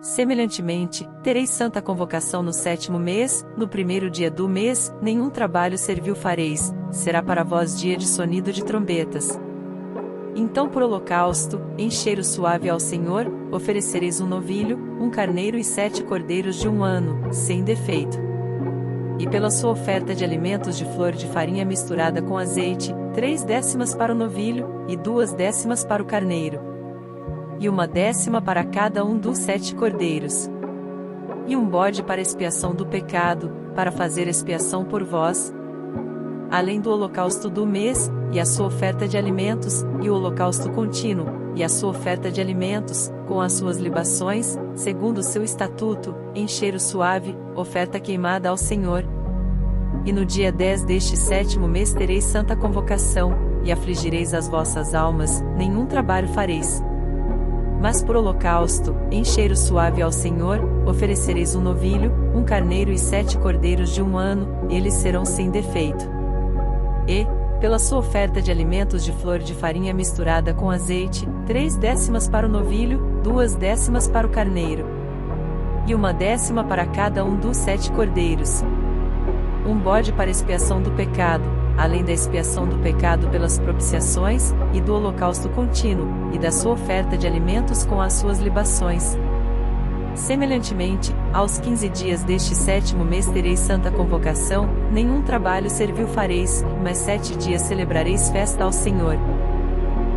Semelhantemente, tereis santa convocação no 7º mês, no 1º dia do mês, nenhum trabalho servil fareis, será para vós dia de sonido de trombetas. Então por holocausto, em cheiro suave ao Senhor, oferecereis um novilho, um carneiro e 7 cordeiros de 1 ano, sem defeito. E pela sua oferta de alimentos de flor de farinha misturada com azeite, 3/10 para o novilho, e 2/10 para o carneiro. E 1/10 para cada um dos 7 cordeiros. E um bode para expiação do pecado, para fazer expiação por vós. Além do holocausto do mês, e a sua oferta de alimentos, e o holocausto contínuo, e a sua oferta de alimentos, com as suas libações, segundo o seu estatuto, em cheiro suave, oferta queimada ao Senhor. E no dia 10 deste 7º mês tereis santa convocação, e afligireis as vossas almas, nenhum trabalho fareis. Mas por holocausto, em cheiro suave ao Senhor, oferecereis um novilho, um carneiro e 7 cordeiros de 1 ano, eles serão sem defeito. E, pela sua oferta de alimentos de flor de farinha misturada com azeite, 3/10 para o novilho, 2/10 para o carneiro. E 1/10 para cada um dos 7 cordeiros. Um bode para expiação do pecado, além da expiação do pecado pelas propiciações, e do holocausto contínuo, e da sua oferta de alimentos com as suas libações. Semelhantemente, aos 15 dias deste 7º mês tereis santa convocação, nenhum trabalho servil fareis, mas 7 dias celebrareis festa ao Senhor.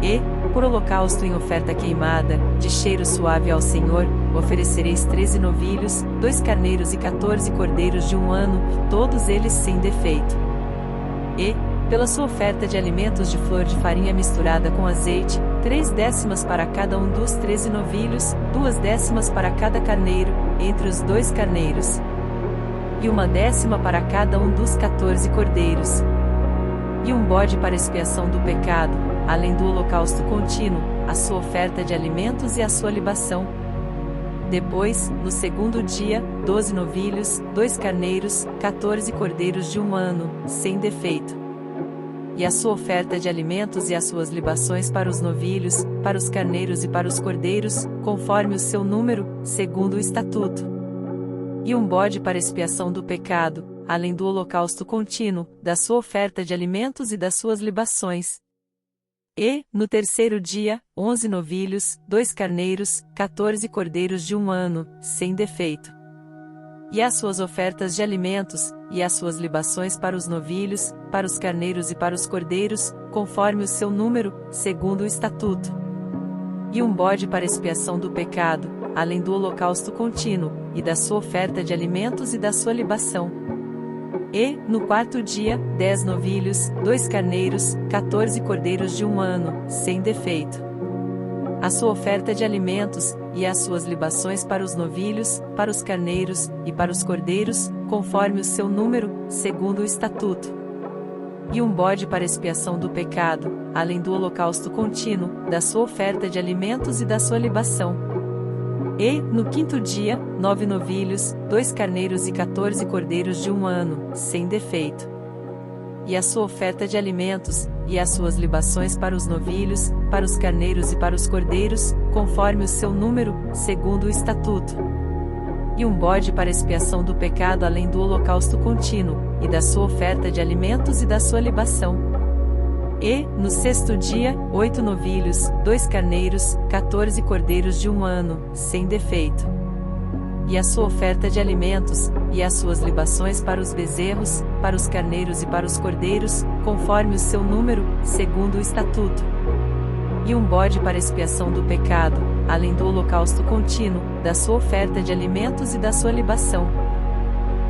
E, por holocausto em oferta queimada, de cheiro suave ao Senhor, oferecereis 13 novilhos, 2 carneiros e 14 cordeiros de 1 ano, todos eles sem defeito. E, pela sua oferta de alimentos de flor de farinha misturada com azeite, 3/10 para cada um dos 13 novilhos, 2/10 para cada carneiro, entre os 2 carneiros. E 1/10 para cada um dos 14 cordeiros. E um bode para expiação do pecado, além do holocausto contínuo, a sua oferta de alimentos e a sua libação. Depois, no 2º dia, 12 novilhos, 2 carneiros, 14 cordeiros de 1 ano, sem defeito. E a sua oferta de alimentos e as suas libações para os novilhos, para os carneiros e para os cordeiros, conforme o seu número, segundo o estatuto. E um bode para expiação do pecado, além do holocausto contínuo, da sua oferta de alimentos e das suas libações. E, no 3º dia, 11 novilhos, 2 carneiros, 14 cordeiros de 1 ano, sem defeito. E as suas ofertas de alimentos, e as suas libações para os novilhos, para os carneiros e para os cordeiros, conforme o seu número, segundo o estatuto. E um bode para expiação do pecado, além do holocausto contínuo, e da sua oferta de alimentos e da sua libação. E, no 4º dia, 10 novilhos, 2 carneiros, 14 cordeiros de 1 ano, sem defeito. A sua oferta de alimentos, e as suas libações para os novilhos, para os carneiros, e para os cordeiros, conforme o seu número, segundo o estatuto. E um bode para expiação do pecado, além do holocausto contínuo, da sua oferta de alimentos e da sua libação. E, no 5º dia, 9 novilhos, 2 carneiros e 14 cordeiros de 1 ano, sem defeito. E a sua oferta de alimentos, e as suas libações para os novilhos, para os carneiros e para os cordeiros, conforme o seu número, segundo o estatuto. E um bode para expiação do pecado além do holocausto contínuo, e da sua oferta de alimentos e da sua libação. E, no 6º dia, 8 novilhos, 2 carneiros, 14 cordeiros de 1 ano, sem defeito. E a sua oferta de alimentos, e as suas libações para os bezerros, para os carneiros e para os cordeiros, conforme o seu número, segundo o estatuto. E um bode para expiação do pecado, além do holocausto contínuo, da sua oferta de alimentos e da sua libação.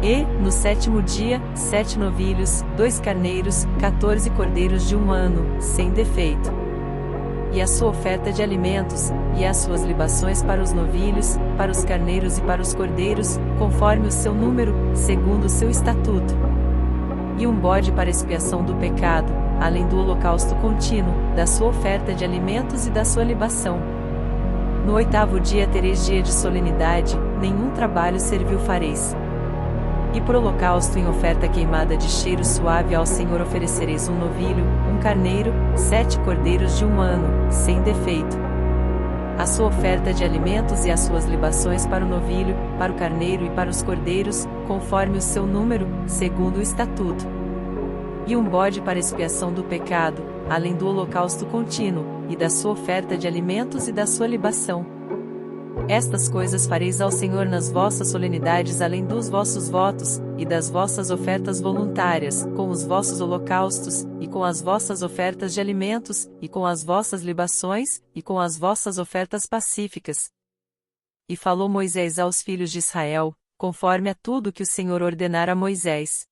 E, no 7º dia, 7 novilhos, 2 carneiros, 14 cordeiros de 1 ano, sem defeito. E a sua oferta de alimentos, e as suas libações para os novilhos, para os carneiros e para os cordeiros, conforme o seu número, segundo o seu estatuto. E um bode para expiação do pecado, além do holocausto contínuo, da sua oferta de alimentos e da sua libação. No 8º dia tereis dia de solenidade, nenhum trabalho servil fareis. E por holocausto em oferta queimada de cheiro suave ao Senhor oferecereis um novilho, um carneiro, 7 cordeiros de 1 ano, sem defeito. a sua oferta de alimentos e as suas libações para o novilho, para o carneiro e para os cordeiros, conforme o seu número, segundo o estatuto. E um bode para expiação do pecado, além do holocausto contínuo, e da sua oferta de alimentos e da sua libação. Estas coisas fareis ao Senhor nas vossas solenidades além dos vossos votos, e das vossas ofertas voluntárias, com os vossos holocaustos, e com as vossas ofertas de alimentos, e com as vossas libações, e com as vossas ofertas pacíficas. E falou Moisés aos filhos de Israel, conforme a tudo que o Senhor ordenara a Moisés.